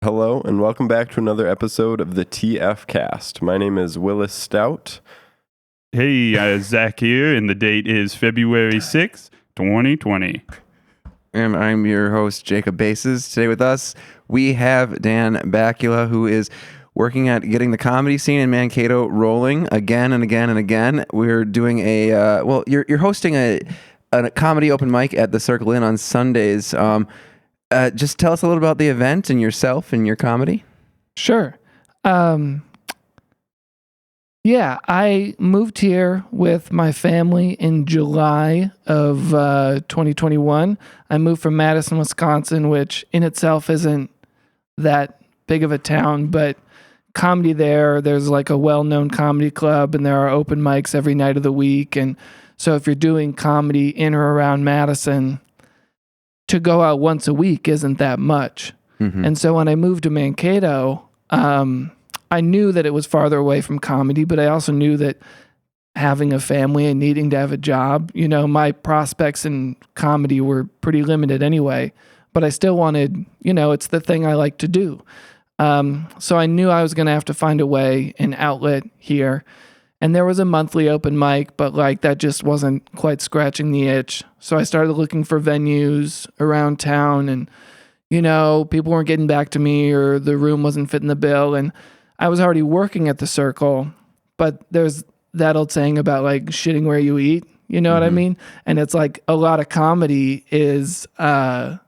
Hello, and welcome back to another episode of the TF Cast. My name is Willis Stout. Hey, Zach here, and the date is February 6th, 2020. And I'm your host, Jacob Bases. Today with us, we have Dan Bacula, who is working at getting the comedy scene in Mankato rolling again and again and again. We're doing you're hosting a comedy open mic at the Circle Inn on Sundays. Just tell us a little about the event and yourself and your comedy. Sure. I moved here with my family in July of 2021. I moved from Madison, Wisconsin, which in itself isn't that big of a town, but comedy there's like a well-known comedy club, and there are open mics every night of the week. And so if you're doing comedy in or around Madison, to go out once a week isn't that much. Mm-hmm. And so when I moved to Mankato, I knew that it was farther away from comedy, but I also knew that having a family and needing to have a job, my prospects in comedy were pretty limited anyway, but I still wanted, it's the thing I like to do. So I knew I was going to have to find a way, an outlet here. And there was a monthly open mic, but that just wasn't quite scratching the itch. So I started looking for venues around town, and, people weren't getting back to me, or the room wasn't fitting the bill. And I was already working at the Circle, but there's that old saying about shitting where you eat. You know what I mean? And it's a lot of comedy is not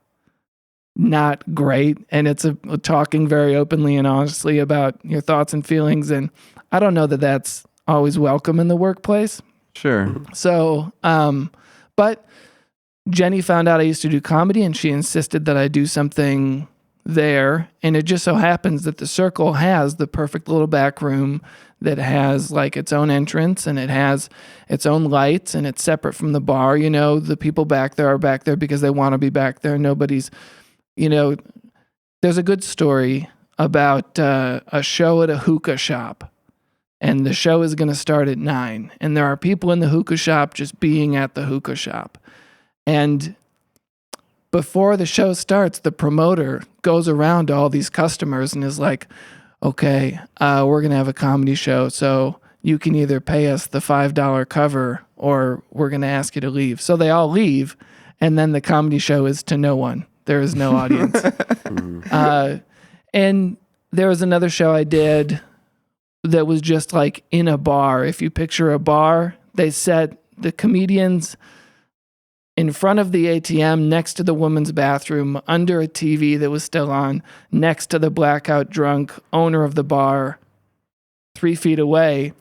great. And it's talking very openly and honestly about your thoughts and feelings. And I don't know that that's always welcome in the workplace. Sure. So, but Jenny found out I used to do comedy, and she insisted that I do something there. And it just so happens that the Circle has the perfect little back room that has its own entrance, and it has its own lights, and it's separate from the bar. The people back there are back there because they want to be back there. Nobody's, there's a good story about a show at a hookah shop. And the show is going to start at 9. And there are people in the hookah shop just being at the hookah shop. And before the show starts, the promoter goes around to all these customers and is like, okay, we're going to have a comedy show, so you can either pay us the $5 cover or we're going to ask you to leave. So they all leave, and then the comedy show is to no one. There is no audience. And there was another show I did that was just in a bar. If you picture a bar, they set the comedians in front of the ATM, next to the women's bathroom, under a TV that was still on, next to the blackout drunk owner of the bar, 3 feet away.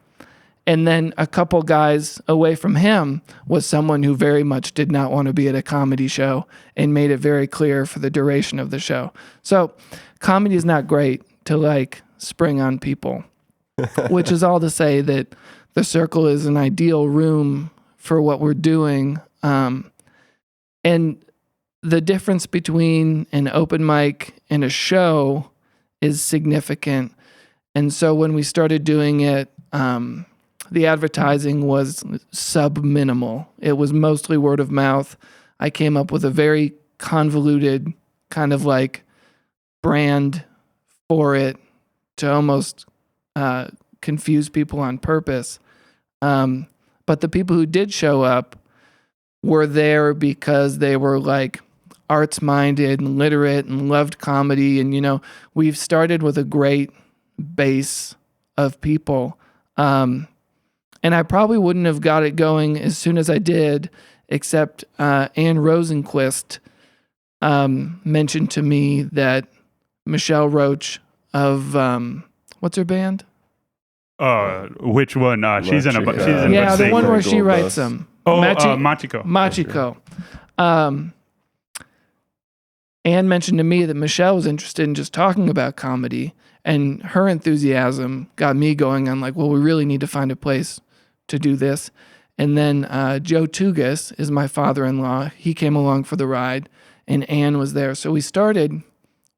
And then a couple guys away from him was someone who very much did not want to be at a comedy show, and made it very clear for the duration of the show. So comedy is not great to spring on people. Which is all to say that the Circle is an ideal room for what we're doing. And the difference between an open mic and a show is significant. And so when we started doing it, the advertising was sub-minimal. It was mostly word of mouth. I came up with a very convoluted kind of brand for it to almost confuse people on purpose. But the people who did show up were there because they were arts-minded and literate and loved comedy. And, we've started with a great base of people. And I probably wouldn't have got it going as soon as I did, except Ann Rosenquist mentioned to me that Michelle Roach of... what's her band? Which one? She's in the one where she writes them. Machiko. Anne mentioned to me that Michelle was interested in just talking about comedy, and her enthusiasm got me going on we really need to find a place to do this. And then Joe Tugas is my father-in-law. He came along for the ride, and Anne was there. So we started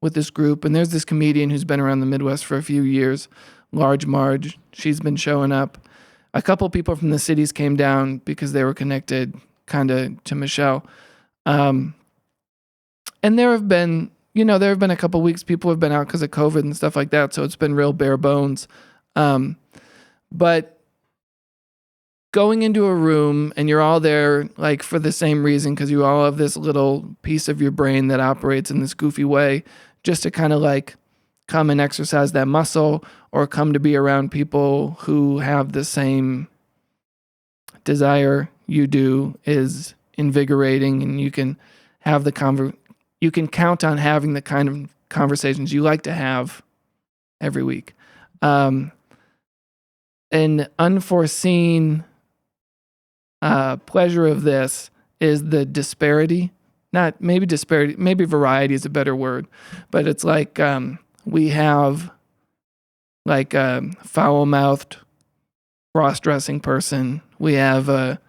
with this group, and there's this comedian who's been around the Midwest for a few years, Large Marge. She's been showing up. A couple people from the cities came down because they were connected kind of to Michelle. And there have been, there have been a couple weeks people have been out because of COVID and stuff like that, so it's been real bare bones. But going into a room and you're all there like for the same reason, because you all have this little piece of your brain that operates in this goofy way, just to kind of like come and exercise that muscle, or come to be around people who have the same desire you do, is invigorating, and you can have you can count on having the kind of conversations you like to have every week. An unforeseen pleasure of this is the disparity. Not maybe disparity, maybe variety is a better word, but it's like we have like a foul-mouthed cross-dressing person. We have a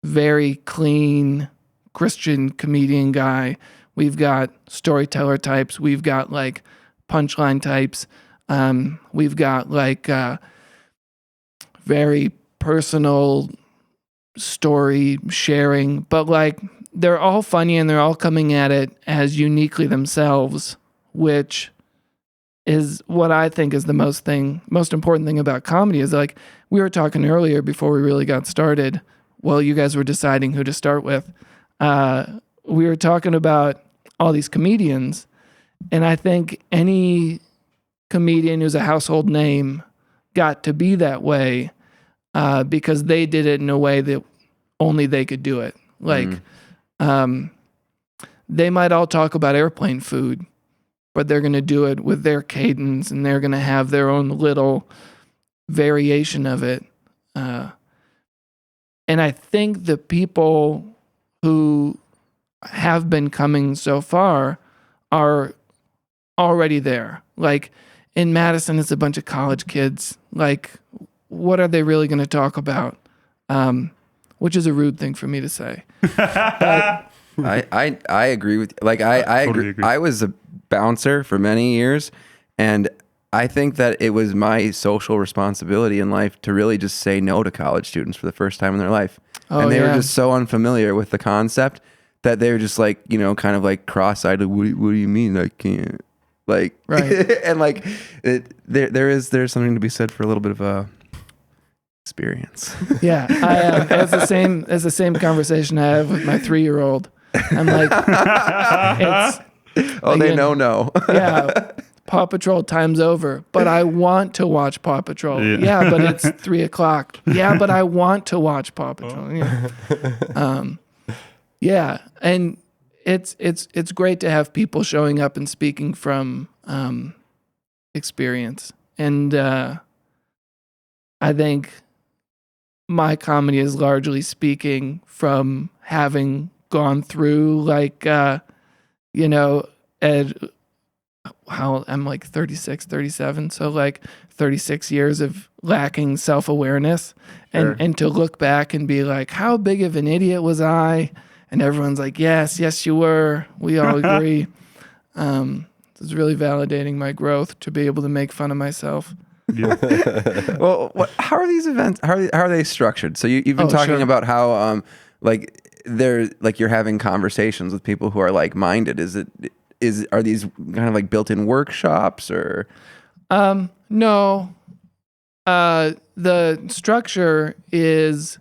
very clean Christian comedian guy. We've got storyteller types. We've got like punchline types. We've got like very personal story sharing, but like they're all funny and they're all coming at it as uniquely themselves, which is what I think is the most important thing about comedy. Is like we were talking earlier before we really got started. Well, you guys were deciding who to start with. We were talking about all these comedians, and I think any comedian who's a household name got to be that way because they did it in a way that only they could do it. Like, they might all talk about airplane food, but they're going to do it with their cadence, and they're going to have their own little variation of it. And I think the people who have been coming so far are already there. Like in Madison, it's a bunch of college kids. Like, what are they really going to talk about? Which is a rude thing for me to say. But, I agree with, like, I totally agree. agree. I was a bouncer for many years, and I think that it was my social responsibility in life to really just say no to college students for the first time in their life. And they were just so unfamiliar with the concept that they were just like, kind of like cross-eyed. Like, what do you mean I can't? Like, Right. And like, there's something to be said for a little bit of a experience. yeah, it's the same conversation I have with my 3-year-old. I'm like, it's Oh, again, they know. yeah, Paw Patrol time's over, but I want to watch Paw Patrol. Yeah. Yeah, but it's 3:00. Yeah, but I want to watch Paw Patrol. Yeah. Yeah, and it's great to have people showing up and speaking from experience, and I think my comedy is largely speaking from having gone through like how I'm like 36, 37, so like 36 years of lacking self-awareness, and to look back and be like, how big of an idiot was I? And everyone's like, yes, you were. We all agree. It's really validating my growth to be able to make fun of myself. Well, how are these events? How are they structured? So you've been talking sure. about how like they're like you're having conversations with people who are like-minded. Are these kind of like built-in workshops or? No. The structure is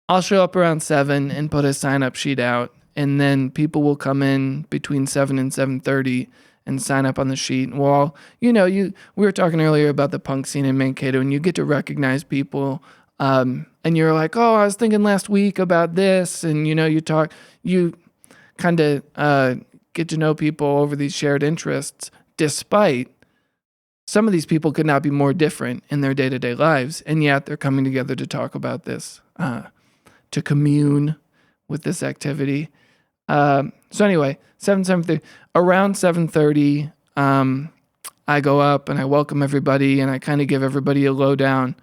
I'll show up around 7 and put a sign-up sheet out, and then people will come in between 7 and 7:30 and sign up on the sheet. Well, we were talking earlier about the punk scene in Mankato, and you get to recognize people, and you're like, oh, I was thinking last week about this, and you kind of get to know people over these shared interests, despite some of these people could not be more different in their day-to-day lives, and yet they're coming together to talk about this, to commune with this activity. So anyway, 7:30. Around 7:30, I go up and I welcome everybody, and I kind of give everybody a lowdown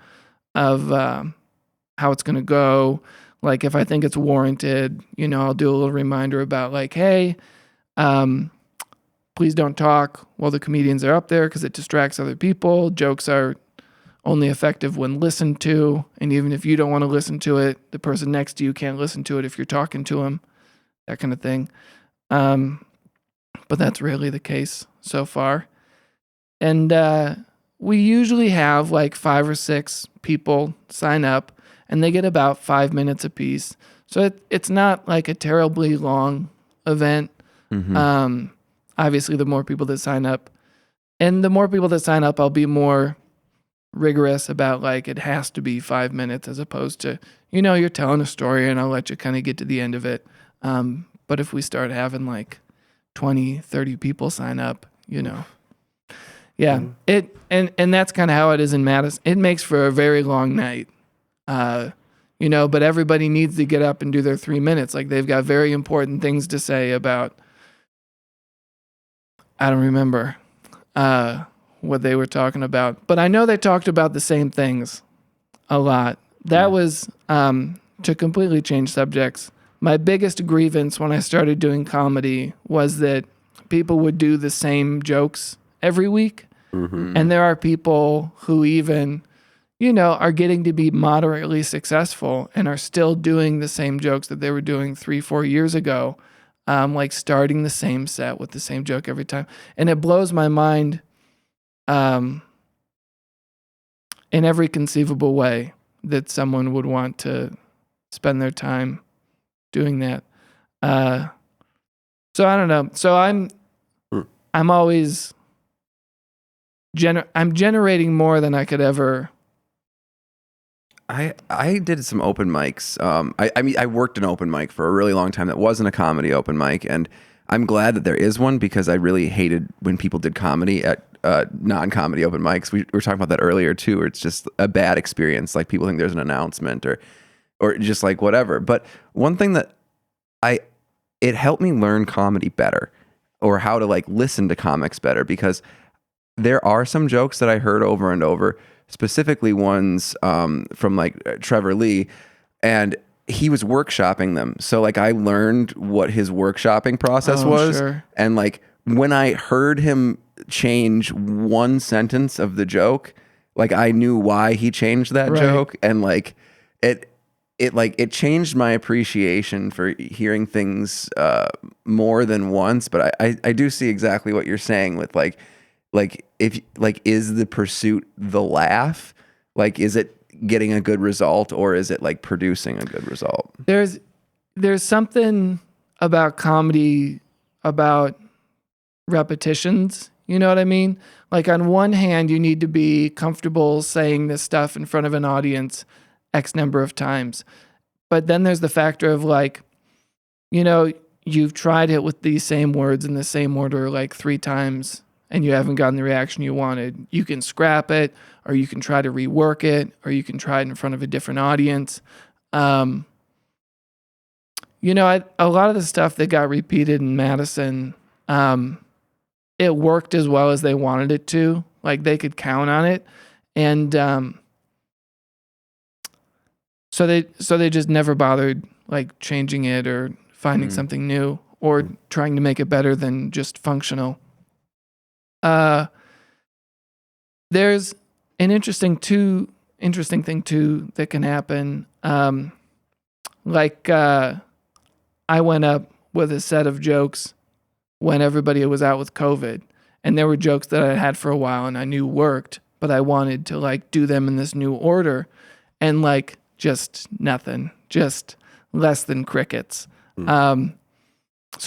of how it's going to go. Like if I think it's warranted, I'll do a little reminder about like, hey, please don't talk while the comedians are up there because it distracts other people. Jokes are only effective when listened to, and even if you don't want to listen to it, the person next to you can't listen to it if you're talking to them, that kind of thing. but that's rarely the case so far. And we usually have like 5 or 6 people sign up, and they get about 5 minutes apiece. So it's not like a terribly long event. Obviously, the more people that sign up, and the more people that sign up, I'll be more rigorous about like it has to be 5 minutes as opposed to, you're telling a story and I'll let you kind of get to the end of it. But if we start having like 20, 30 people sign up, yeah, and that's kind of how it is in Madison. It makes for a very long night, but everybody needs to get up and do their 3 minutes. Like they've got very important things to say about, I don't remember what they were talking about, but I know they talked about the same things a lot. That was, to completely change subjects, my biggest grievance when I started doing comedy was that people would do the same jokes every week. And there are people who even, are getting to be moderately successful and are still doing the same jokes that they were doing 3-4 years ago, like starting the same set with the same joke every time. And it blows my mind in every conceivable way that someone would want to spend their time doing that. So I don't know. So I'm always I'm generating more than I could ever. I did some open mics. I mean, I worked an open mic for a really long time that wasn't a comedy open mic, and I'm glad that there is one because I really hated when people did comedy at non-comedy open mics. We were talking about that earlier too, where it's just a bad experience. Like people think there's an announcement or just like whatever. But one thing that it helped me learn comedy better, or how to like listen to comics better, because there are some jokes that I heard over and over, specifically ones from like Trevor Lee, and he was workshopping them. So like I learned what his workshopping process was. Sure. And like when I heard him change one sentence of the joke, like I knew why he changed that joke. And like it changed my appreciation for hearing things more than once. But I do see exactly what you're saying with like if like, is the pursuit the laugh? Like, is it getting a good result, or is it like producing a good result? There's something about comedy about repetitions. You know what I mean? Like on one hand, you need to be comfortable saying this stuff in front of an audience X number of times. But then there's the factor of like, you've tried it with these same words in the same order like 3 times and you haven't gotten the reaction you wanted. You can scrap it, or you can try to rework it, or you can try it in front of a different audience. A lot of the stuff that got repeated in Madison, it worked as well as they wanted it to. Like they could count on it. And so they just never bothered like changing it or finding something new or trying to make it better than just functional. There's an interesting thing too that can happen. I went up with a set of jokes when everybody was out with COVID, and there were jokes that I had for a while and I knew worked, but I wanted to like do them in this new order, and like just nothing, just less than crickets. So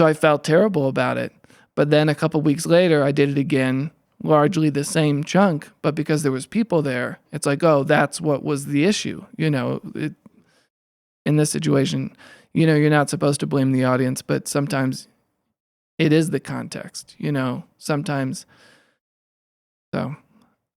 I felt terrible about it. But then a couple weeks later, I did it again, largely the same chunk, but because there was people there, it's like, oh, that's what was the issue. In this situation, you're not supposed to blame the audience, but sometimes it is the context, sometimes. So,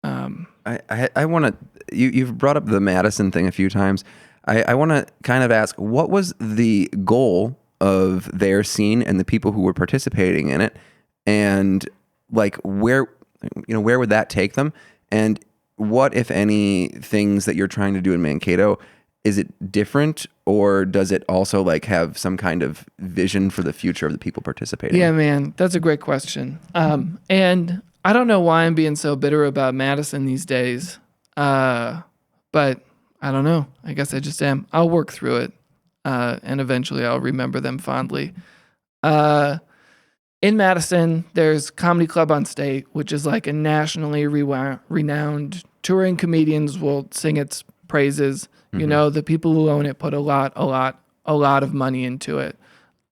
I want to, you've brought up the Madison thing a few times. I want to kind of ask, what was the goal of their scene and the people who were participating in it, and like where would that take them, and what, if any, things that you're trying to do in Mankato, is it different, or does it also like have some kind of vision for the future of the people participating? Yeah, man, that's a great question. And I don't know why I'm being so bitter about Madison these days, but I don't know. I guess I just am. I'll work through it. And eventually I'll remember them fondly. in Madison, there's Comedy Club on State, which is like a nationally renowned touring comedians will sing its praises. You know, the people who own it put a lot of money into it.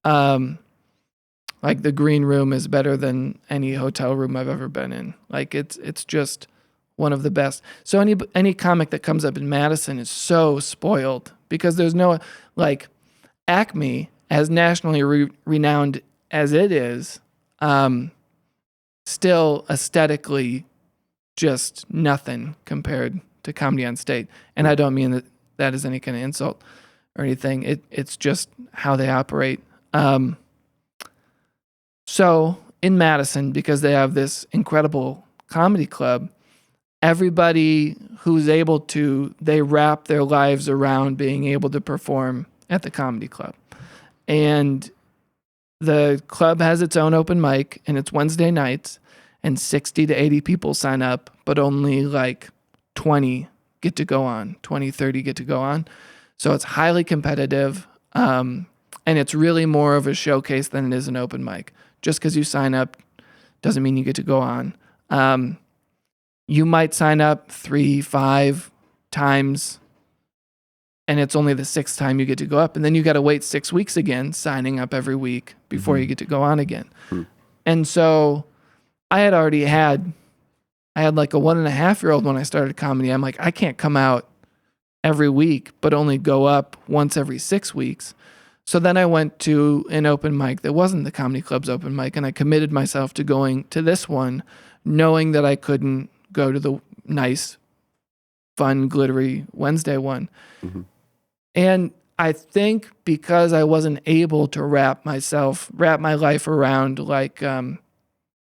Like the green room is better than any hotel room I've ever been in. Like it's just one of the best. So any comic that comes up in Madison is so spoiled because there's no, like, Acme, as nationally renowned as it is, still aesthetically just nothing compared to Comedy on State. And I don't mean that is any kind of insult or anything. It's just how they operate. So in Madison, because they have this incredible comedy club, everybody who's able to, they wrap their lives around being able to perform at the comedy club. And the club has its own open mic, and it's Wednesday nights, and 60 to 80 people sign up, but only like 20 get to go on, 20, 30 get to go on. So it's highly competitive, and it's really more of a showcase than it is an open mic. Just because you sign up doesn't mean you get to go on. You might sign up 3-5 times, and it's only the 6th time you get to go up. And then you got to wait 6 weeks again, signing up every week before you get to go on again. And so I had like a 1.5-year-old when I started comedy. I'm like, I can't come out every week, but only go up once every 6 weeks. So then I went to an open mic that wasn't the comedy club's open mic, and I committed myself to going to this one, knowing that I couldn't go to the nice, fun, glittery Wednesday one. And I think because I wasn't able to wrap my life around like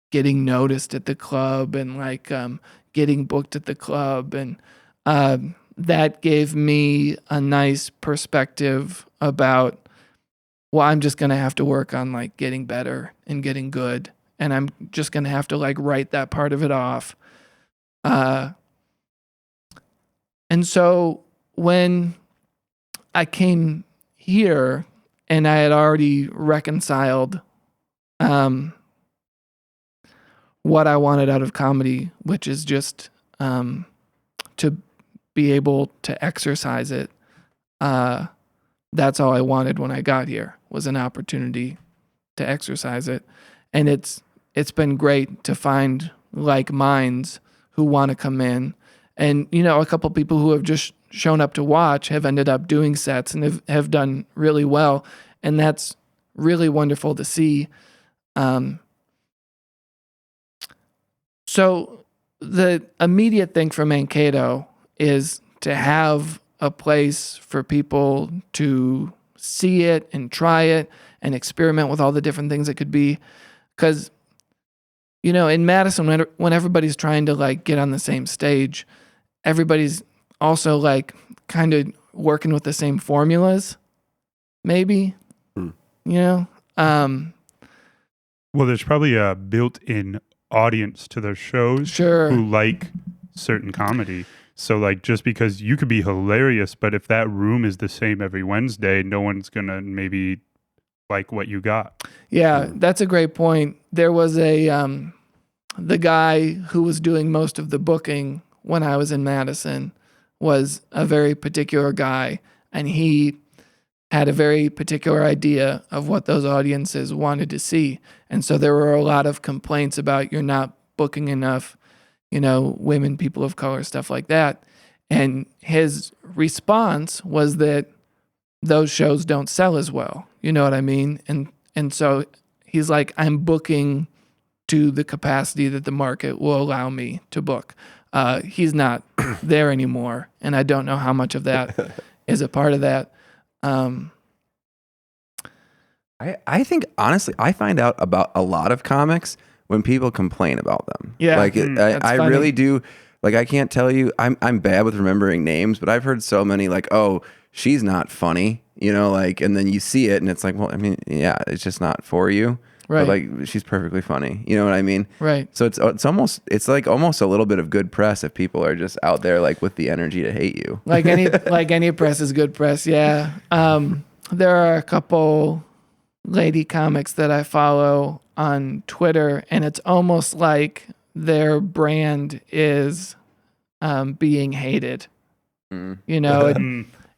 getting noticed at the club and like getting booked at the club, and that gave me a nice perspective about, well, I'm just going to have to work on like getting better and getting good. And I'm just going to have to like write that part of it off. And so when I came here and I had already reconciled what I wanted out of comedy, which is just to be able to exercise it. That's all I wanted when I got here, was an opportunity to exercise it. And it's been great to find like minds who want to come in. And, you know, a couple people who have just shown up to watch have ended up doing sets and have done really well. And that's really wonderful to see. So the immediate thing for Mankato is to have a place for people to see it and try it and experiment with all the different things it could be. Because, you know, in Madison, when everybody's trying to like get on the same stage, everybody's also like kind of working with the same formulas, maybe, you know? Well, there's probably a built-in audience to those shows who like certain comedy. So like, just because you could be hilarious, but if that room is the same every Wednesday, no one's going to maybe like what you got. Yeah, that's a great point. There was the guy who was doing most of the booking when I was in Madison was a very particular guy, and he had a very particular idea of what those audiences wanted to see. And so there were a lot of complaints about you're not booking enough, you know, women, people of color, stuff like that. And his response was that those shows don't sell as well. You know what I mean? And so he's like, I'm booking to the capacity that the market will allow me to book. He's not there anymore, and I don't know how much of that is a part of that. I think, honestly, I find out about a lot of comics when people complain about them. Yeah. Like, I funny. really do. Like, I can't tell you, I'm bad with remembering names, but I've heard so many like, oh, she's not funny, you know, like, and then you see it and it's like, well, I mean, yeah, it's just not for you. Right. But like, she's perfectly funny. You know what I mean? Right. So it's like almost a little bit of good press if people are just out there like with the energy to hate you. Like any press is good press. Yeah. There are a couple lady comics that I follow on Twitter, and it's almost like their brand is being hated. You know,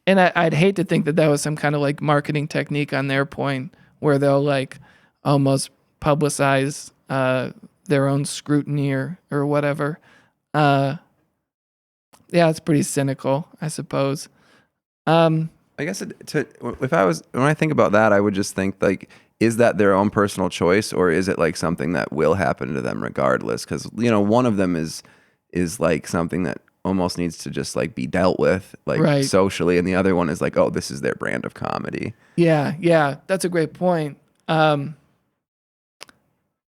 and I'd hate to think that was some kind of like marketing technique on their point, where they'll like almost publicize their own scrutiny or whatever. Yeah, it's pretty cynical, I suppose. I guess when I think about that, I would just think like, is that their own personal choice, or is it like something that will happen to them regardless? Because one of them is like something that almost needs to just like be dealt with like socially, and the other one is like, oh, this is their brand of comedy. Yeah, that's a great point.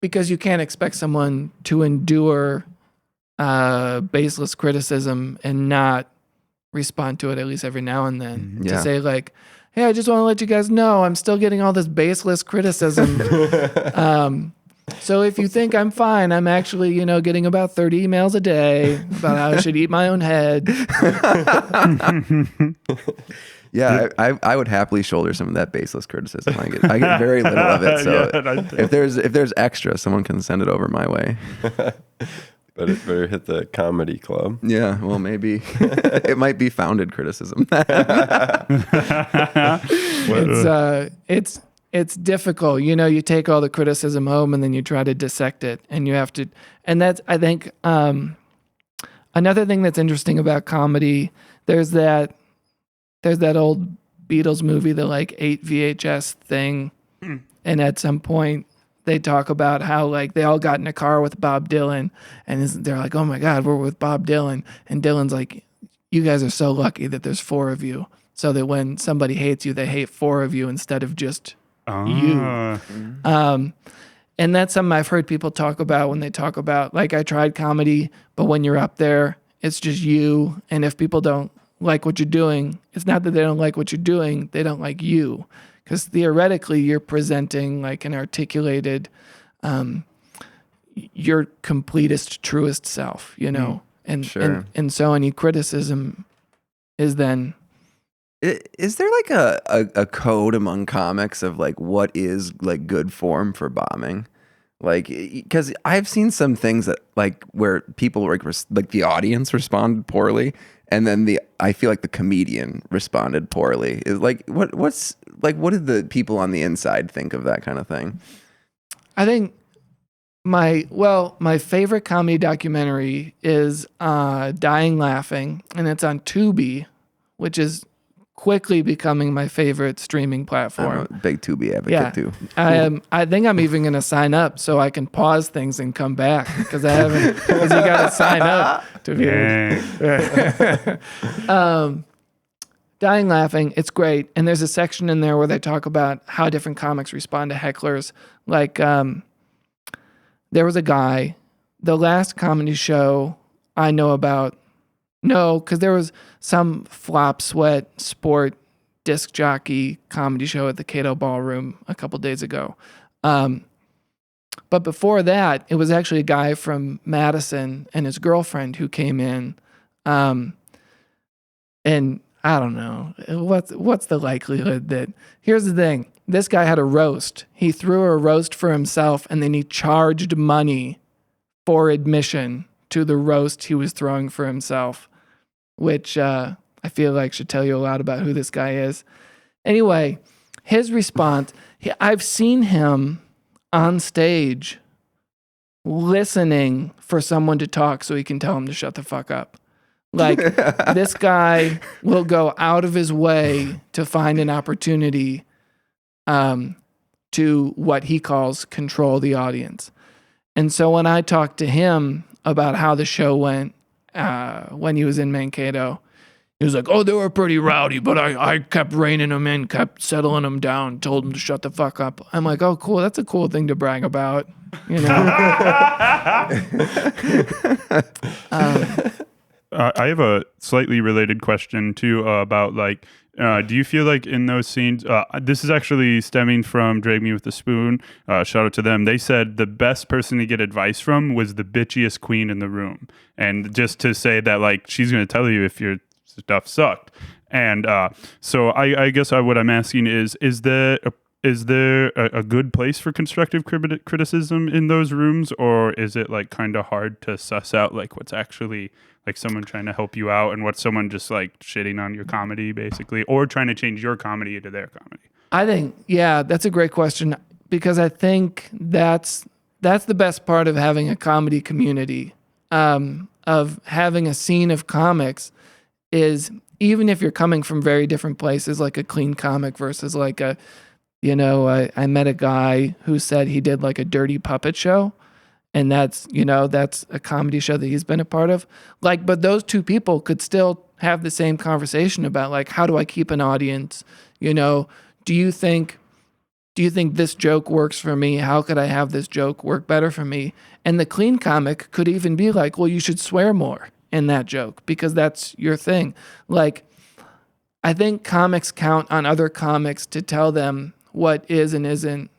Because you can't expect someone to endure baseless criticism and not respond to it at least every now and then. To say like, hey, I just want to let you guys know I'm still getting all this baseless criticism. So if you think I'm fine, I'm actually, getting about 30 emails a day about how I should eat my own head. Yeah, I would happily shoulder some of that baseless criticism. I get very little of it. So if there's extra, someone can send it over my way. But it better hit the comedy club. Yeah, well, maybe it might be founded criticism. It's difficult. You take all the criticism home and then you try to dissect it, and you have to. And that's, I think, another thing that's interesting about comedy. There's that old Beatles movie, the like 8 VHS thing, and at some point they talk about how like they all got in a car with Bob Dylan, and they're like, oh my God, we're with Bob Dylan, and Dylan's like, you guys are so lucky that there's 4 of you, so that when somebody hates you, they hate 4 of you instead of just you. And that's something I've heard people talk about when they talk about like, I tried comedy, but when you're up there, it's just you, and if people don't like what you're doing, it's not that they don't like what you're doing, they don't like you, because theoretically you're presenting like an articulated your completest, truest self, and so any criticism is then. Is there like a code among comics of like what is like good form for bombing? Like, because I've seen some things that like where people like the audience responded poorly, and then I feel like the comedian responded poorly. Is like what did the people on the inside think of that kind of thing? I think my favorite comedy documentary is Dying Laughing, and it's on Tubi, which is quickly becoming my favorite streaming platform. I'm a big Tubi advocate too. I think I'm even going to sign up so I can pause things and come back, because you got to sign up to view. Dying Laughing, it's great. And there's a section in there where they talk about how different comics respond to hecklers. Like, there was a guy, the last comedy show I know about, because there was some flop sweat sport disc jockey comedy show at the Cato Ballroom a couple days ago. But before that, it was actually a guy from Madison and his girlfriend who came in. And I don't know, what's the likelihood that, here's the thing, this guy had a roast. He threw a roast for himself, and then he charged money for admission to the roast he was throwing for himself, which I feel like should tell you a lot about who this guy is. Anyway, his response, I've seen him on stage listening for someone to talk so he can tell him to shut the fuck up. Like, this guy will go out of his way to find an opportunity to what he calls control the audience. And so when I talked to him about how the show went when he was in Mankato, he was like, oh, they were pretty rowdy, but I kept reining them in, kept settling them down, told them to shut the fuck up. I'm like, oh, cool. That's a cool thing to brag about, I have a slightly related question too about like, do you feel like in those scenes, this is actually stemming from Drag Me With a Spoon, shout out to them. They said the best person to get advice from was the bitchiest queen in the room. And just to say that like, she's going to tell you if your stuff sucked. And so I guess what I'm asking is there is there a good place for constructive criticism in those rooms, or is it like kind of hard to suss out like what's actually like someone trying to help you out and what's someone just like shitting on your comedy basically, or trying to change your comedy into their comedy? I think, yeah, that's a great question, because I think that's the best part of having a comedy community, of having a scene of comics, is even if you're coming from very different places, like a clean comic versus like a, I met a guy who said he did like a dirty puppet show, and that's a comedy show that he's been a part of. Like, but those two people could still have the same conversation about like, how do I keep an audience? Do you think this joke works for me? How could I have this joke work better for me? And the clean comic could even be like, well, you should swear more in that joke because that's your thing. Like, I think comics count on other comics to tell them what is and isn't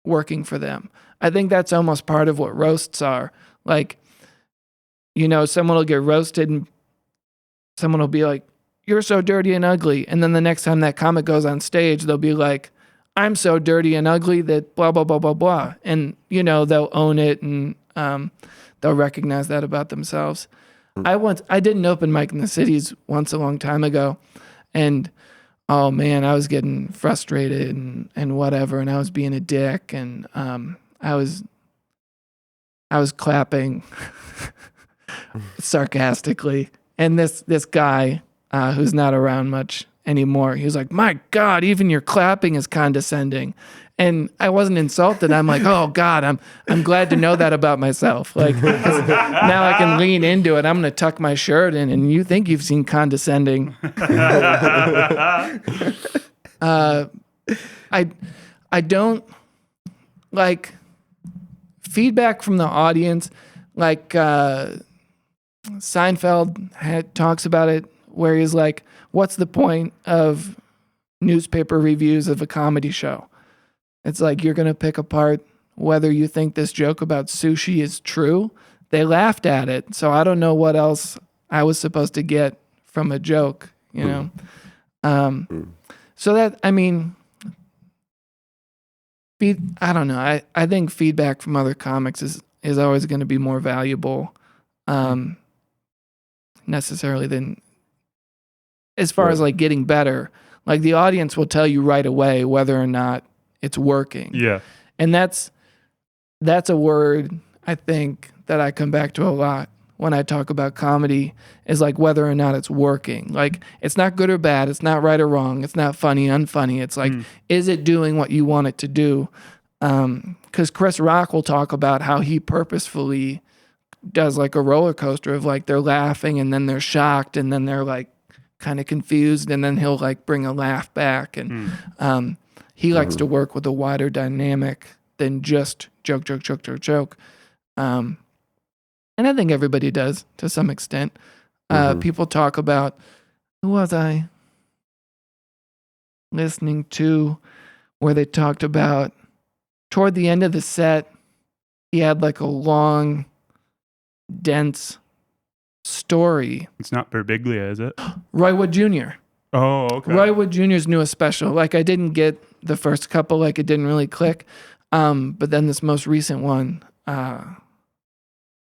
working for them. I think that's almost part of what roasts are. Like, someone will get roasted and someone will be like, you're so dirty and ugly. And then the next time that comic goes on stage, they'll be like, I'm so dirty and ugly that blah, blah, blah, blah, blah. And, they'll own it and they'll recognize that about themselves. I did an open mic in the cities once a long time ago. And, oh man, I was getting frustrated and whatever. And I was being a dick. And I was clapping sarcastically. And this guy who's not around much anymore, he was like, my God, even your clapping is condescending. And I wasn't insulted. I'm like, oh God, I'm glad to know that about myself. Like, now I can lean into it. I'm going to tuck my shirt in, and you think you've seen condescending. I don't like feedback from the audience. Like Seinfeld talks about it, where he's like, what's the point of newspaper reviews of a comedy show? It's like, you're going to pick apart whether you think this joke about sushi is true. They laughed at it, so I don't know what else I was supposed to get from a joke, So that, I mean, I don't know. I think feedback from other comics is always going to be more valuable, necessarily than, as far as like getting better. Like, the audience will tell you right away whether or not it's working. Yeah. And that's a word I think that I come back to a lot when I talk about comedy, is like whether or not it's working. Like, it's not good or bad. It's not right or wrong. It's not funny, unfunny. It's like, is it doing what you want it to do? 'Cause Chris Rock will talk about how he purposefully does like a roller coaster of like, they're laughing and then they're shocked and then they're like kind of confused, and then he'll like bring a laugh back. And he likes to work with a wider dynamic than just joke. And I think everybody does to some extent. People talk about, who was I listening to, where they talked about toward the end of the set, he had like a long, dense story. It's not Birbiglia, is it? Roy Wood Jr. Oh, okay. Roy Wood Jr.'s newest special. Like, I didn't get the first couple, like it didn't really click. But then this most recent one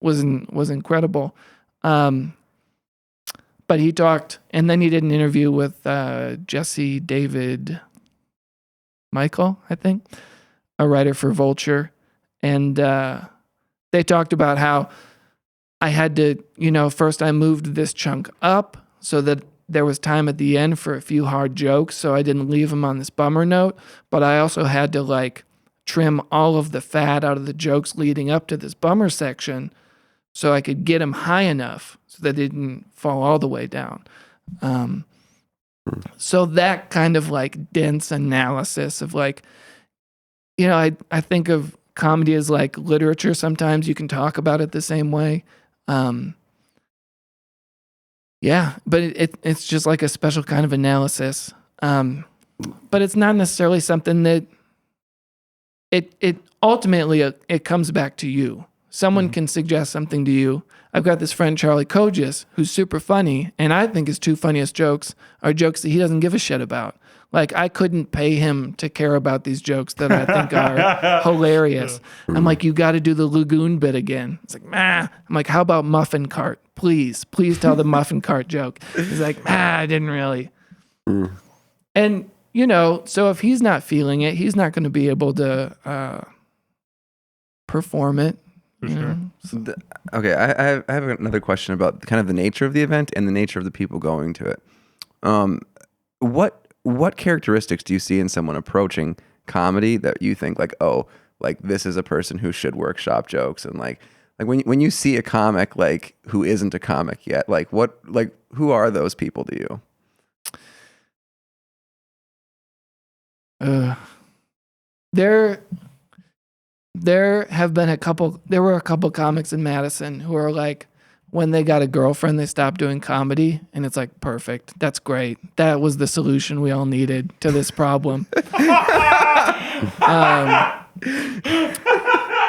was incredible. But he talked, and then he did an interview with Jesse David Michael, I think, a writer for Vulture. And they talked about how I had to, first I moved this chunk up so that there was time at the end for a few hard jokes, so I didn't leave them on this bummer note. But I also had to like trim all of the fat out of the jokes leading up to this bummer section so I could get them high enough so that they didn't fall all the way down. So that kind of like dense analysis of like, I think of comedy as like literature. Sometimes you can talk about it the same way. Yeah, but it's just like a special kind of analysis. But it's not necessarily something that it ultimately it comes back to you. someone can suggest something to you. I've got this friend, Charlie Kogis, who's super funny, and I think his 2 funniest jokes are jokes that he doesn't give a shit about. Like, I couldn't pay him to care about these jokes that I think are hilarious. I'm like, you got to do the Lagoon bit again. It's like, I'm like, how about Muffin Cart? Please tell the Muffin Cart joke. He's like, I didn't really. And, so if he's not feeling it, he's not going to be able to perform it. For sure. Okay, I have another question about kind of the nature of the event and the nature of the people going to it. What characteristics do you see in someone approaching comedy that you think like, oh, like this is a person who should workshop jokes, and like when you see a comic like who isn't a comic yet, like who are those people to you? There were a couple comics in Madison who are like, when they got a girlfriend, they stopped doing comedy, and it's like, perfect. That's great. That was the solution we all needed to this problem. But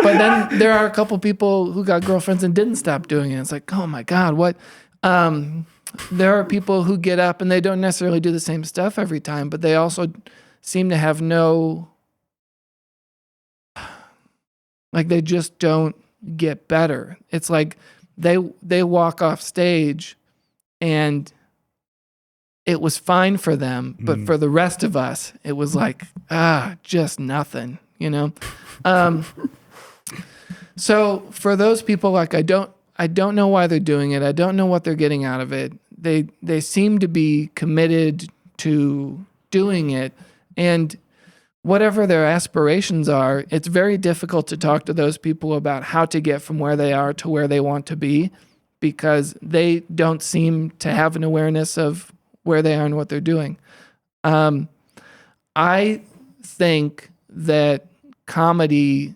then there are a couple people who got girlfriends and didn't stop doing it. It's like, oh my God, what? There are people who get up and they don't necessarily do the same stuff every time, but they also seem to have they just don't get better. It's like they walk off stage and it was fine for them, but for the rest of us, it was like, just nothing, So for those people, like, I don't know why they're doing it. I don't know what they're getting out of it. They seem to be committed to doing it, and whatever their aspirations are, it's very difficult to talk to those people about how to get from where they are to where they want to be, because they don't seem to have an awareness of where they are and what they're doing. I think that comedy,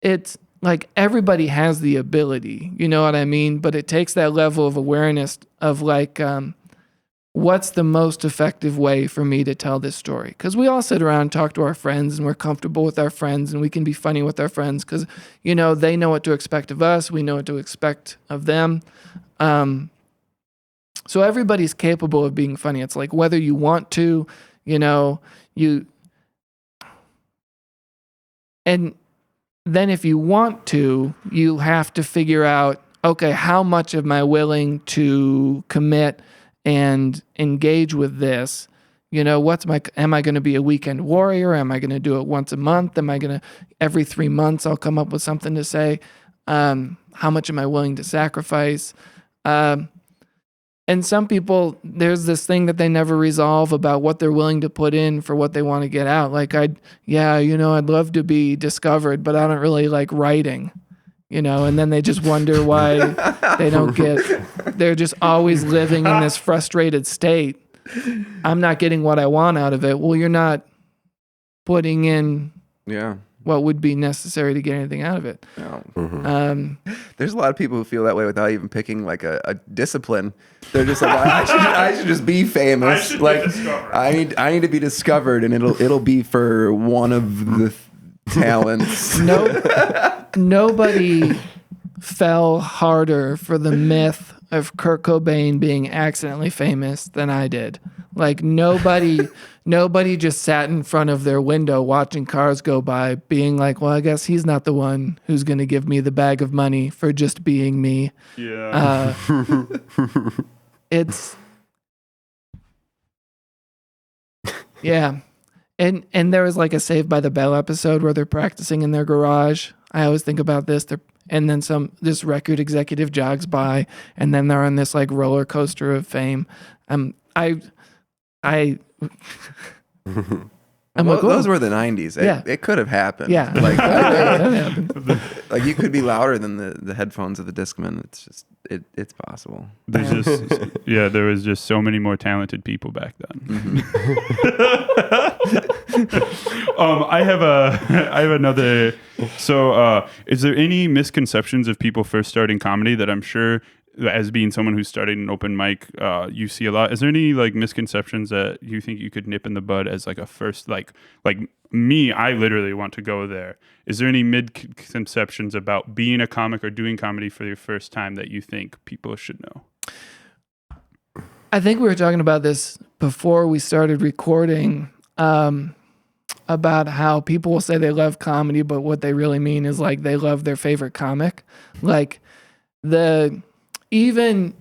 it's like everybody has the ability, you know what I mean? But it takes that level of awareness of like, what's the most effective way for me to tell this story? Because we all sit around and talk to our friends, and we're comfortable with our friends, and we can be funny with our friends because, they know what to expect of us. We know what to expect of them. So everybody's capable of being funny. It's like whether you want to, and then if you want to, you have to figure out, okay, how much am I willing to commit and engage with this? Am I going to be a weekend warrior? Am I going to do it once a month? Am I going to, every 3 months, I'll come up with something to say? How much am I willing to sacrifice? And some people, there's this thing that they never resolve about what they're willing to put in for what they want to get out. Like, I'd love to be discovered, but I don't really like writing, and then they just wonder why they don't they're just always living in this frustrated state. I'm not getting what I want out of it. Well, you're not putting in what would be necessary to get anything out of it. No. There's a lot of people who feel that way without even picking like a discipline. They're just like, I should just be famous. I need to be discovered, and it'll be for one of the talents. Nobody fell harder for the myth of Kurt Cobain being accidentally famous than I did. Like nobody just sat in front of their window watching cars go by being like, well, I guess he's not the one who's going to give me the bag of money for just being me. Yeah. Yeah. And there was like a Saved by the Bell episode where they're practicing in their garage. I always think about this. And then this record executive jogs by, and then they're on this like roller coaster of fame. Those were the 90s. It could have happened. Yeah. Like, that happened. Like you could be louder than the headphones of the Discman. It's just, it's possible. There was just so many more talented people back then. I have another. So, is there any misconceptions of people first starting comedy that I'm sure as being someone who's starting an open mic, you see a lot. Is there any like misconceptions that you think you could nip in the bud as like a first, like me, I literally want to go there. Is there any misconceptions about being a comic or doing comedy for your first time that you think people should know? I think we were talking about this before we started recording, about how people will say they love comedy, but what they really mean is like they love their favorite comic. Like even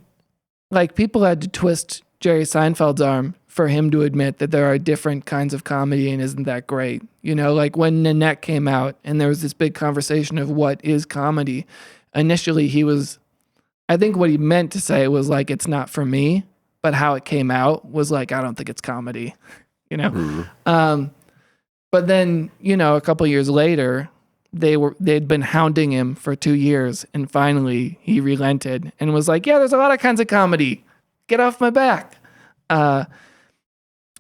people had to twist Jerry Seinfeld's arm for him to admit that there are different kinds of comedy and isn't that great. You know, like when Nanette came out and there was this big conversation of what is comedy. Initially I think what he meant to say was like, it's not for me, but how it came out was like, I don't think it's comedy, you know? But then, you know, a couple years later, they'd been hounding him for 2 years, and finally he relented and was like, yeah, there's a lot of kinds of comedy. Get off my back.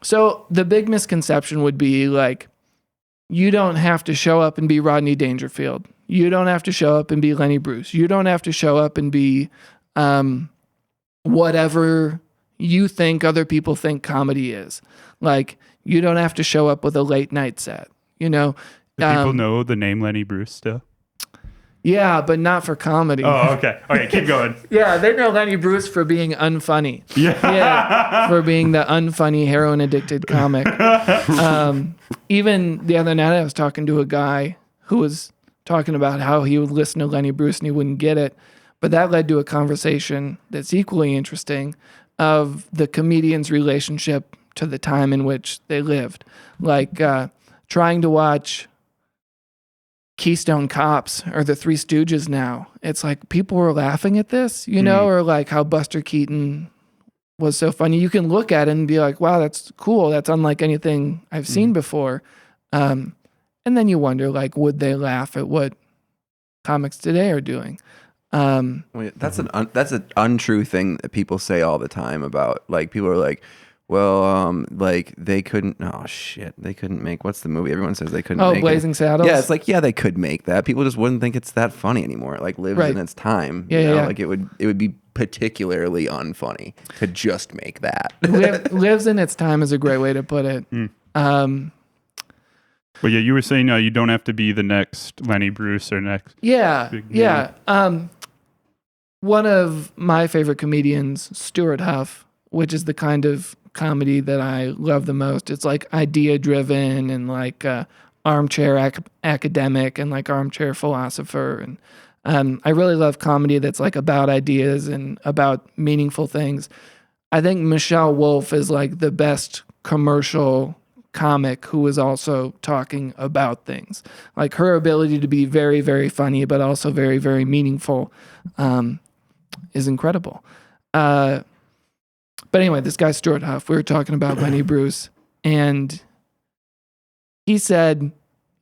So the big misconception would be like, you don't have to show up and be Rodney Dangerfield. You don't have to show up and be Lenny Bruce. You don't have to show up and be whatever you think other people think comedy is. Like, you don't have to show up with a late night set, you know? Do people know the name Lenny Bruce still? Yeah, but not for comedy. Oh, okay. Okay, keep going. Yeah, they know Lenny Bruce for being unfunny. Yeah, for being the unfunny, heroin-addicted comic. Even the other night, I was talking to a guy who was talking about how he would listen to Lenny Bruce and he wouldn't get it. But that led to a conversation that's equally interesting of the comedian's relationship to the time in which they lived. Like trying to watch Keystone Cops or the Three Stooges now. It's like people were laughing at this, you know, or like how Buster Keaton was so funny. You can look at it and be like, wow, that's cool. That's unlike anything I've seen before. And then you wonder, like, would they laugh at what comics today are doing? That's an untrue thing that people say all the time about, like, people are like, well, like they couldn't. Oh shit, they couldn't make. What's the movie? Everyone says they couldn't. Oh, make Blazing Saddles. Yeah, it's like they could make that. People just wouldn't think it's that funny anymore. It like lives in its time. Yeah, you know? yeah. Like it would be particularly unfunny to just make that. Lives in its time is a great way to put it. Well, yeah, you were saying you don't have to be the next Lenny Bruce or next. Yeah. One of my favorite comedians, Stuart Huff, which is the kind of comedy that I love the most. It's like idea driven and like armchair academic and like armchair philosopher. And I really love comedy that's like about ideas and about meaningful things. I think Michelle Wolf is like the best commercial comic who is also talking about things. Like her ability to be very, very funny, but also very, very meaningful is incredible. But anyway, this guy, Stuart Huff, we were talking about Lenny Bruce, and he said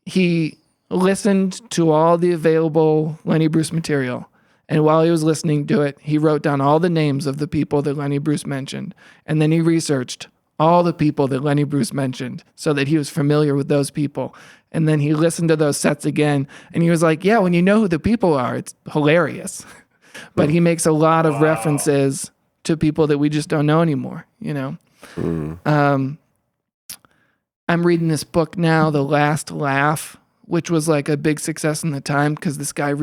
he listened to all the available Lenny Bruce material, and while he was listening to it, he wrote down all the names of the people that Lenny Bruce mentioned, and then he researched all the people that Lenny Bruce mentioned so that he was familiar with those people. And then he listened to those sets again, and he was like, yeah, when you know who the people are, it's hilarious. But he makes a lot of references to people that we just don't know anymore, you know? I'm reading this book now, The Last Laugh, which was like a big success in the time because this guy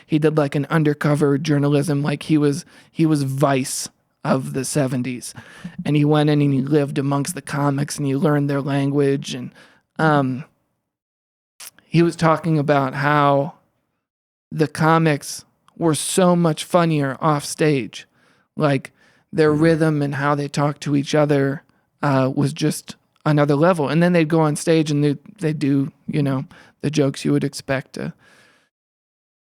he did like an undercover journalism, like he was Vice of the 70s. And he went in and he lived amongst the comics and he learned their language. And he was talking about how the comics were so much funnier off stage. Like their rhythm and how they talk to each other was just another level. And then they'd go on stage and they'd do, you know, the jokes you would expect a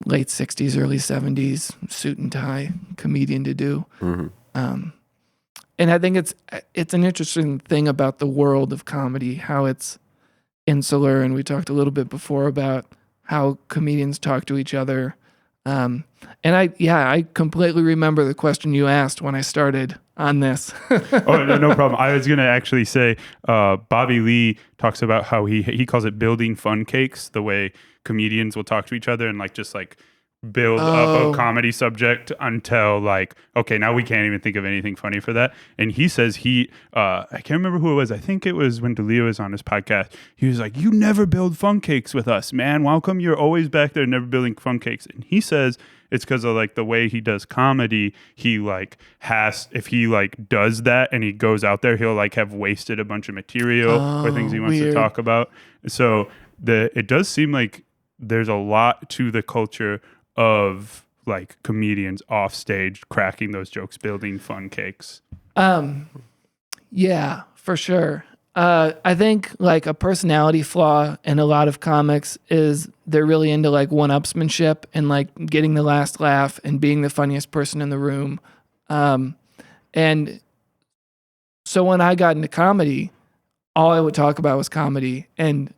late 60s, early 70s suit and tie comedian to do. And I think it's an interesting thing about the world of comedy, how it's insular. And we talked a little bit before about how comedians talk to each other. And I completely remember the question you asked when I started on this. Oh, no problem. I was going to actually say, Bobby Lee talks about how he calls it building fun cakes, the way comedians will talk to each other and like just like build up a comedy subject until like, okay, now we can't even think of anything funny for that. And he says I can't remember who it was. I think it was when DeLeo was on his podcast. He was like, you never build fun cakes with us, man. How come you're always back there never building fun cakes? And he says it's because of like the way he does comedy. He like if he like does that and he goes out there, he'll like have wasted a bunch of material or things he wants to talk about. So it does seem like there's a lot to the culture of like comedians off stage cracking those jokes, building fun cakes. Yeah, for sure. I think like a personality flaw in a lot of comics is they're really into like one-upsmanship and like getting the last laugh and being the funniest person in the room. And so when I got into comedy, all I would talk about was comedy. And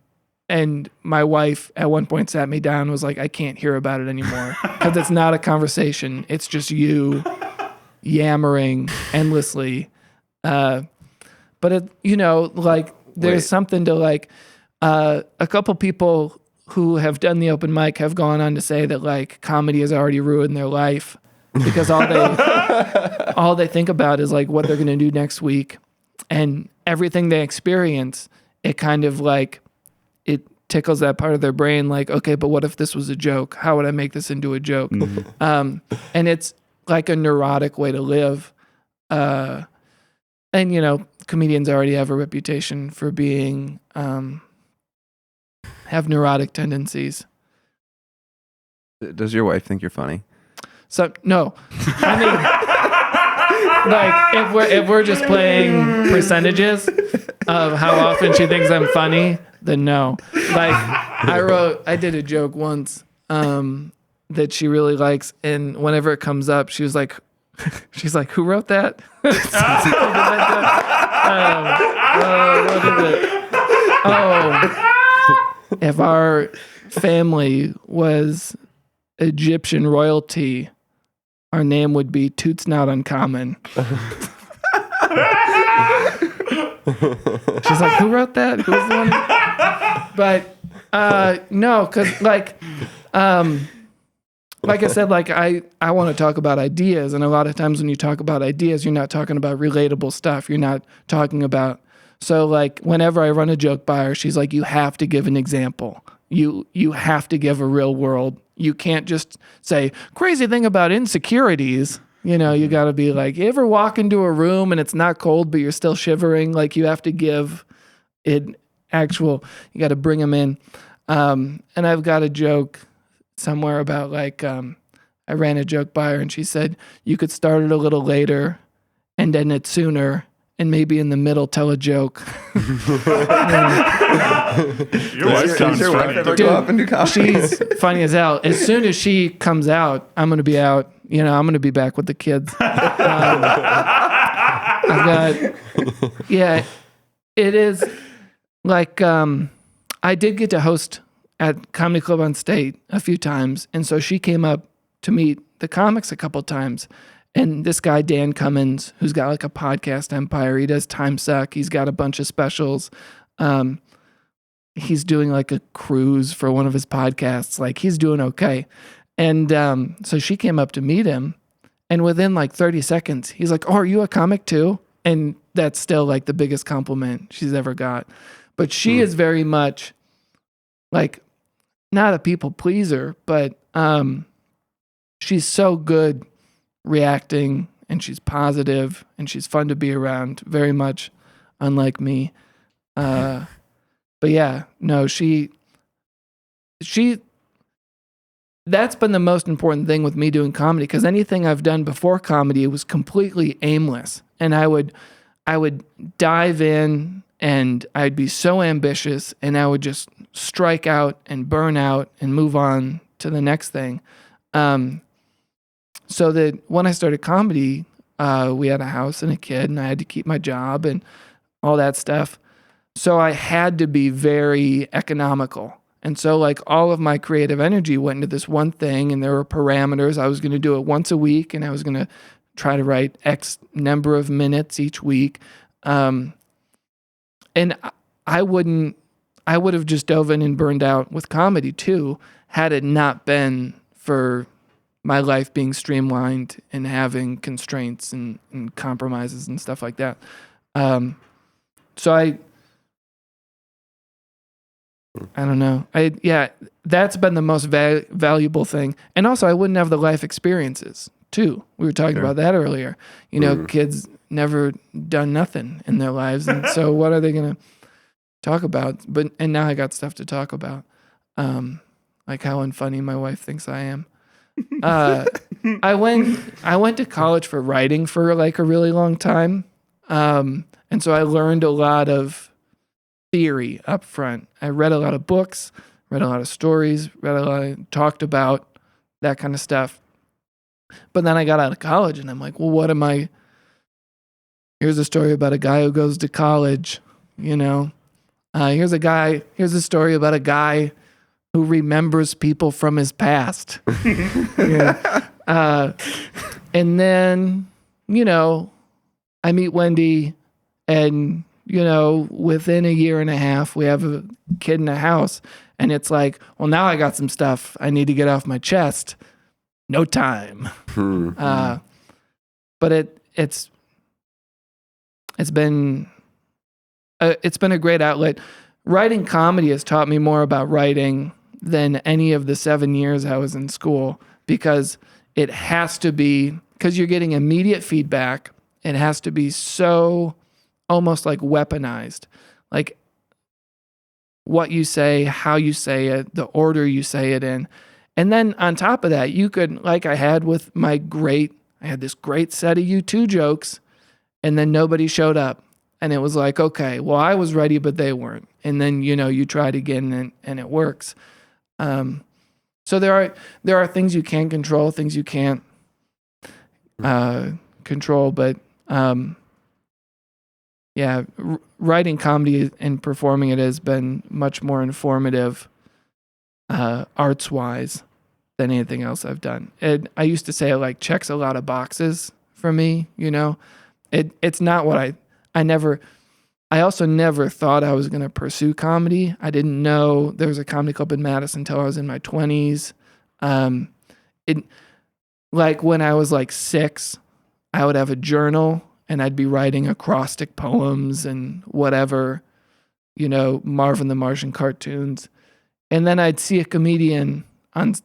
my wife at one point sat me down and was like, I can't hear about it anymore because it's not a conversation. It's just you yammering endlessly. But it, like there's something to like, a couple people who have done the open mic have gone on to say that like comedy has already ruined their life because all they think about is like what they're going to do next week, and everything they experience, it kind of like, it tickles that part of their brain like, okay, but what if this was a joke? How would I make this into a joke? And it's like a neurotic way to live. And, comedians already have a reputation for being, have neurotic tendencies. Does your wife think you're funny? So, no. I mean, like, if we're just playing percentages of how often she thinks I'm funny, then no. Like, I did a joke once that she really likes, and whenever it comes up, she's like, who wrote that? What is it? Oh, if our family was Egyptian royalty, our name would be Toots Not Uncommon. She's like, who wrote that? Who's the one? But no, because like I said, like I want to talk about ideas, and a lot of times when you talk about ideas, you're not talking about relatable stuff. You're not talking about. So like whenever I run a joke by her, she's like, you have to give an example. You have to give a real world. You can't just say crazy thing about insecurities. You got to be like, you ever walk into a room and it's not cold, but you're still shivering? Like you have to give it you got to bring them in. And I've got a joke somewhere about like, I ran a joke by her and she said, you could start it a little later and end it sooner. And maybe in the middle, tell a joke. Your wife sounds funny. Ever go up and do comedy? She's funny as hell. As soon as she comes out, I'm going to be out. I'm going to be back with the kids. It is like, I did get to host at Comedy Club on State a few times. And so she came up to meet the comics a couple times. And this guy, Dan Cummins, who's got like a podcast empire, he does Time Suck. He's got a bunch of specials. He's doing like a cruise for one of his podcasts. Like he's doing okay. And so she came up to meet him. And within like 30 seconds, he's like, oh, are you a comic too? And that's still like the biggest compliment she's ever got. But she is very much like not a people pleaser, but she's so good reacting, and she's positive, and she's fun to be around, very much unlike me. But yeah, no, she that's been the most important thing with me doing comedy, because anything I've done before comedy was completely aimless, and I would dive in and I'd be so ambitious, and I would just strike out and burn out and move on to the next thing. So that when I started comedy, we had a house and a kid, and I had to keep my job and all that stuff. So I had to be very economical. And so like all of my creative energy went into this one thing, and there were parameters. I was going to do it once a week, and I was going to try to write X number of minutes each week. And I would have just dove in and burned out with comedy too, had it not been for my life being streamlined and having constraints and compromises and stuff like that. So I don't know. That's been the most valuable thing. And also I wouldn't have the life experiences too. We were talking about that earlier. Kids never done nothing in their lives. And so what are they going to talk about? And now I got stuff to talk about. Like how unfunny my wife thinks I am. I went to college for writing for like a really long time. And so I learned a lot of theory up front. I read a lot of books, read a lot of stories, talked about that kind of stuff. But then I got out of college and I'm like, well, what am I? Here's a story about a guy who goes to college, Here's a story about a guy who remembers people from his past. And then, I meet Wendy and, within a year and a half, we have a kid in the house. And it's like, well, now I got some stuff I need to get off my chest. No time. But it's been a great outlet. Writing comedy has taught me more about writing than any of the 7 years I was in school, because it has to be, because you're getting immediate feedback. It has to be so almost like weaponized, like what you say, how you say it, the order you say it in. And then on top of that, you could, like I had with I had this great set of U2 jokes, and then nobody showed up. And it was like, okay, well, I was ready, but they weren't. And then, you try it again and it works. So there are things you can control, things you can't control. But writing comedy and performing it has been much more informative arts-wise than anything else I've done. I used to say it like checks a lot of boxes for me, It's not what I also never thought I was going to pursue comedy. I didn't know there was a comedy club in Madison until I was in my 20s. Like when I was like 6, I would have a journal and I'd be writing acrostic poems and whatever, Marvin the Martian cartoons. And then I'd see a comedian on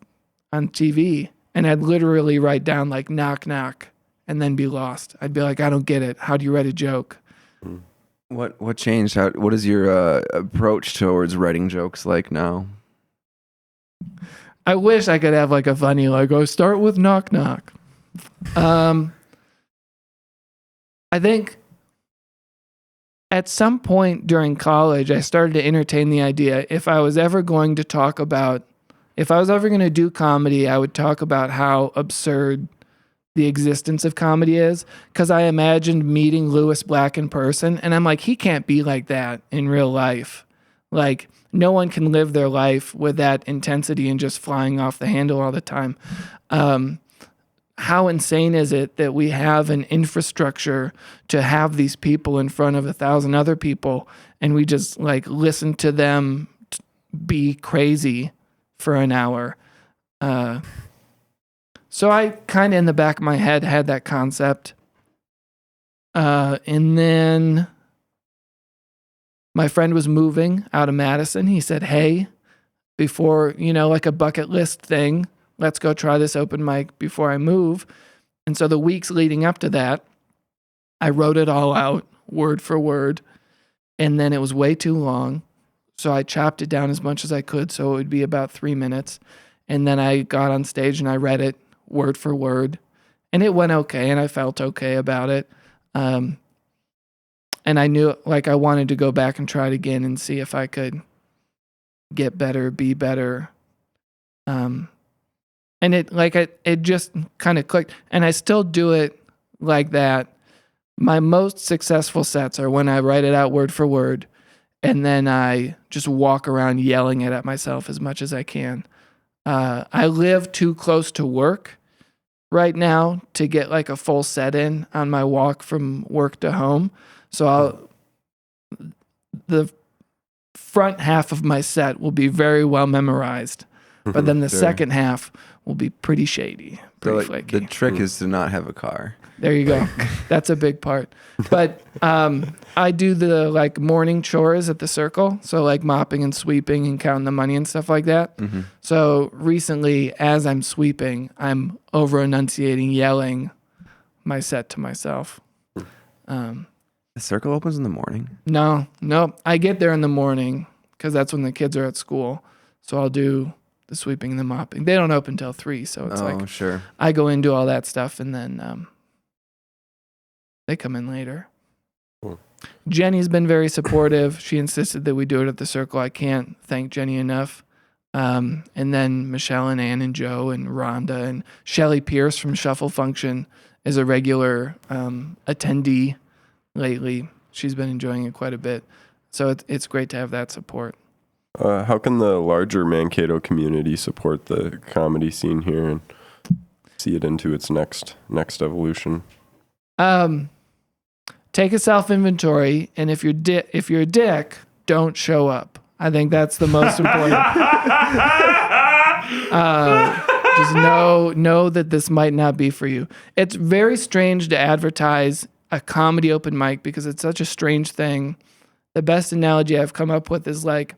TV and I'd literally write down like knock, knock, and then be lost. I'd be like, I don't get it. How do you write a joke? What changed? What is your approach towards writing jokes like now? I wish I could have like a funny, start with knock, knock. I think at some point during college, I started to entertain the idea, if I was ever going to do comedy, I would talk about how absurd the existence of comedy is, because I imagined meeting Lewis Black in person, and I'm like, he can't be like that in real life. Like, no one can live their life with that intensity and just flying off the handle all the time. How insane is it that we have an infrastructure to have these people in front of 1,000 other people, and we just like listen to them be crazy for an hour? So I kind of in the back of my head had that concept. And then my friend was moving out of Madison. He said, hey, before, like a bucket list thing, let's go try this open mic before I move. And so the weeks leading up to that, I wrote it all out word for word. And then it was way too long. So I chopped it down as much as I could so it would be about 3 minutes. And then I got on stage and I read it word for word, and it went okay, and I felt okay about it. And I knew I wanted to go back and try it again and see if I could get better, be better. And it just kind of clicked, and I still do it like that. My most successful sets are when I write it out word for word, and then I just walk around yelling it at myself as much as I can. I live too close to work right now to get like a full set in on my walk from work to home. So the front half of my set will be very well memorized, but then the second half will be pretty shady, pretty flaky. The trick is to not have a car. There you go. That's a big part. But I do the like morning chores at the circle. So like mopping and sweeping and counting the money and stuff like that. Mm-hmm. So recently, as I'm sweeping, I'm over enunciating, yelling my set to myself. The circle opens in the morning? No. I get there in the morning because that's when the kids are at school. So I'll do the sweeping and the mopping. They don't open till 3. So it's sure. I go in, do all that stuff, and then they come in later. Cool. Jenny's been very supportive. She insisted that we do it at the circle. I can't thank Jenny enough. And then Michelle and Ann and Joe and Rhonda and Shelly Pierce from Shuffle Function is a regular attendee lately. She's been enjoying it quite a bit. So it's great to have that support. How can the larger Mankato community support the comedy scene here and see it into its next evolution? Take a self-inventory, and if you're a dick, don't show up. I think that's the most important. Just know that this might not be for you. It's very strange to advertise a comedy open mic because it's such a strange thing. The best analogy I've come up with is like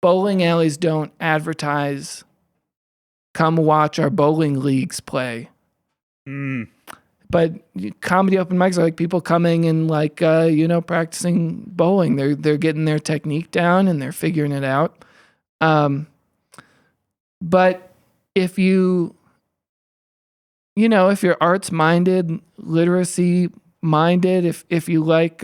bowling alleys don't advertise, come watch our bowling leagues play. But comedy open mics are like people coming and like, practicing bowling. They're getting their technique down and they're figuring it out. But if if you're arts minded, literacy minded, if you like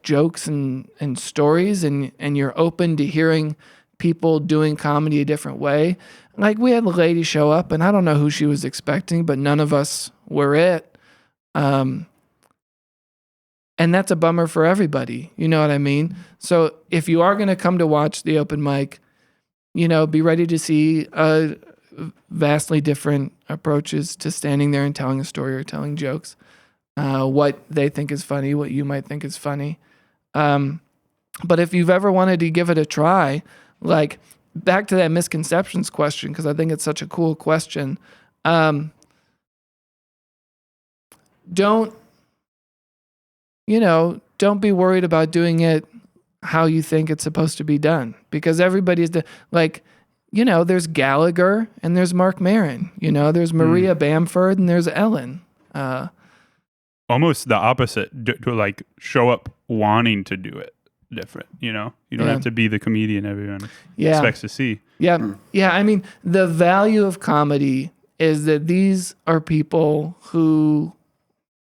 jokes and stories and you're open to hearing people doing comedy a different way. Like we had a lady show up and I don't know who she was expecting, but none of us were it. And that's a bummer for everybody. You know what I mean? So if you are going to come to watch the open mic, be ready to see vastly different approaches to standing there and telling a story or telling jokes. What they think is funny, what you might think is funny. But if you've ever wanted to give it a try, like back to that misconceptions question, because I think it's such a cool question. Don't be worried about doing it how you think it's supposed to be done, because everybody's there's Gallagher and there's Mark Maron, there's Maria Bamford and there's Ellen. Almost the opposite, to like show up wanting to do it different. You don't have to be the comedian everyone expects to see. Yeah. I mean, the value of comedy is that these are people who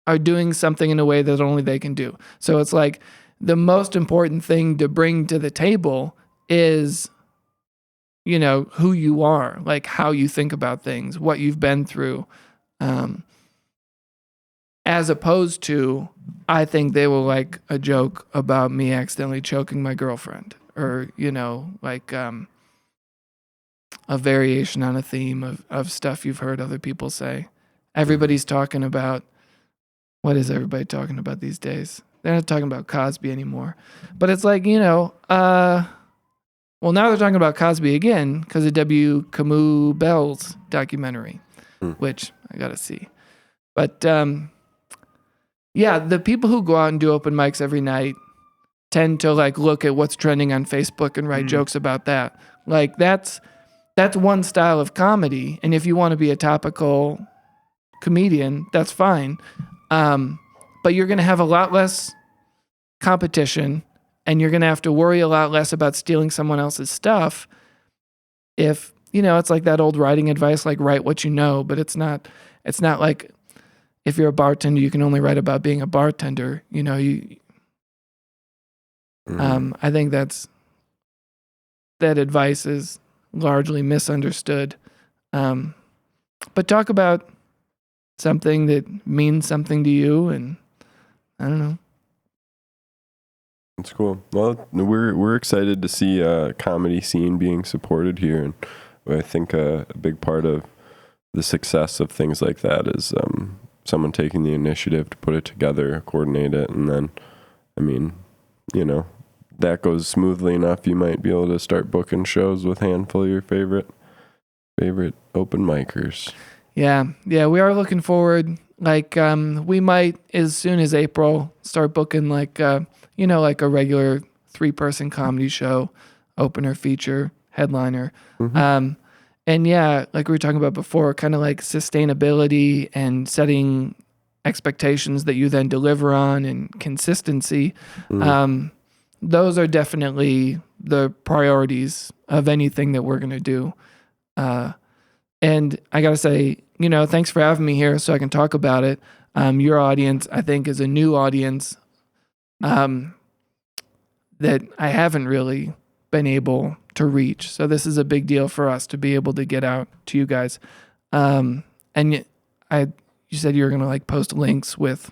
are doing something in a way that only they can do. So it's like the most important thing to bring to the table is, who you are, like how you think about things, what you've been through. As opposed to, I think they will like a joke about me accidentally choking my girlfriend, or, a variation on a theme of stuff you've heard other people say. Everybody's talking about, what is everybody talking about these days? They're not talking about Cosby anymore. But it's like, well, now they're talking about Cosby again because of W. Kamau Bell's documentary, which I got to see. But, the people who go out and do open mics every night tend to like look at what's trending on Facebook and write jokes about that. Like that's one style of comedy. And if you want to be a topical comedian, that's fine. But you're going to have a lot less competition and you're going to have to worry a lot less about stealing someone else's stuff. If, it's like that old writing advice, like write what you know, but it's not like, if you're a bartender, you can only write about being a bartender. I think that advice is largely misunderstood. But talk about something that means something to you, and I don't know. It's cool. Well, we're excited to see a comedy scene being supported here, and I think a big part of the success of things like that is someone taking the initiative to put it together, coordinate it, and then, that goes smoothly enough, you might be able to start booking shows with a handful of your favorite favorite open micers. Yeah, we are looking forward. Like, we might, as soon as April, start booking like a regular 3-person comedy show, opener, feature, headliner. Mm-hmm. And yeah, like we were talking about before, kind of like sustainability and setting expectations that you then deliver on, and consistency. Those are definitely the priorities of anything that we're going to do. And I got to say, thanks for having me here so I can talk about it. Your audience, I think, is a new audience that I haven't really been able to reach. So this is a big deal for us to be able to get out to you guys. And you said you were going to like post links with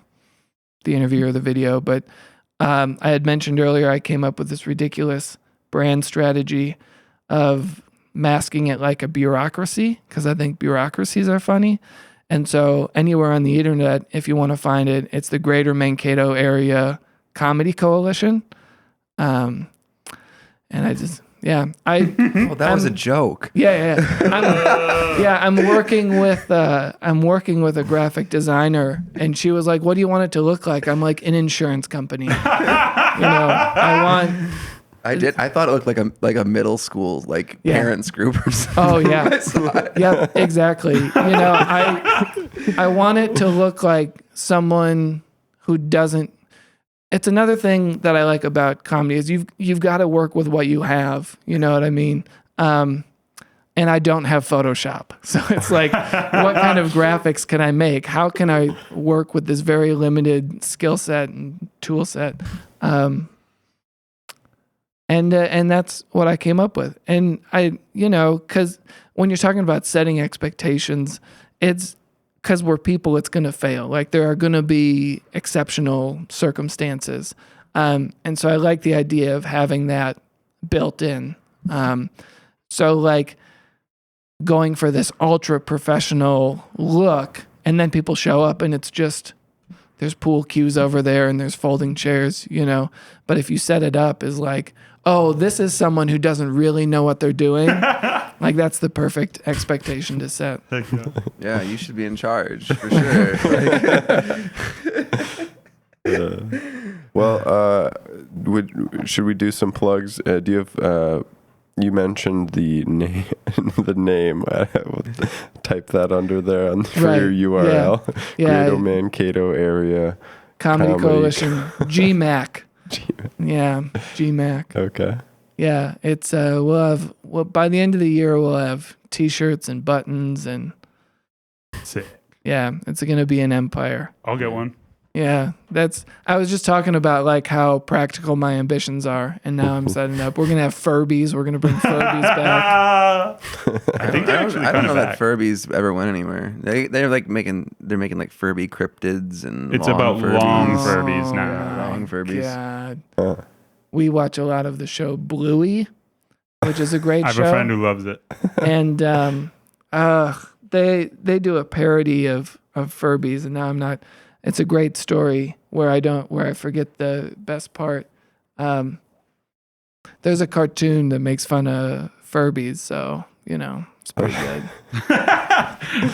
the interview or the video, but I had mentioned earlier I came up with this ridiculous brand strategy of masking it like a bureaucracy, because I think bureaucracies are funny. And so anywhere on the internet, if you want to find it, it's the Greater Mankato Area Comedy Coalition. And I just, that was a joke. I'm working with a graphic designer, and she was like, "What do you want it to look like?" I'm like, "An insurance company." I thought it looked like a middle school parents group or something. Oh yeah, yeah, exactly. I want it to look like someone who doesn't. It's another thing that I like about comedy is you've got to work with what you have. You know what I mean? And I don't have Photoshop, so it's like, what kind of graphics can I make? How can I work with this very limited skill set and tool set? And that's what I came up with. And because when you're talking about setting expectations, it's because we're people, it's going to fail. Like, there are going to be exceptional circumstances. And so I like the idea of having that built in. So like going for this ultra professional look, and then people show up and it's just, there's pool cues over there and there's folding chairs, but if you set it up as like, oh, this is someone who doesn't really know what they're doing. Like, that's the perfect expectation to set. Yeah, you should be in charge for sure. Should we do some plugs? Do you have? You mentioned the name. The name. We'll type that under there for your URL. Yeah. Greater Mankato Area Comedy Coalition. GMAC. Yeah, GMAC. Okay. Yeah, it's by the end of the year we'll have T-shirts and buttons and sick. Yeah, it's gonna be an empire. I'll get one. Yeah, I was just talking about like how practical my ambitions are, and now I'm setting up. We're gonna have Furbies. We're gonna bring Furbies back. I don't know that Furbies ever went anywhere. They're making like Furby cryptids and it's about Furbies. long Furbies now. Yeah, long Furbies. God. We watch a lot of the show Bluey, which is a great show. I have a friend who loves it. And they do a parody of Furbies, and now I'm not. It's a great story where I forget the best part. There's a cartoon that makes fun of Furbies, so it's pretty good.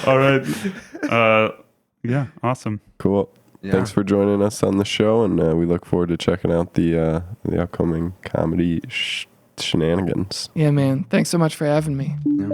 All right. Yeah, awesome. Cool. Yeah. Thanks for joining us on the show, and we look forward to checking out the upcoming comedy shenanigans. Yeah, man. Thanks so much for having me. Yeah.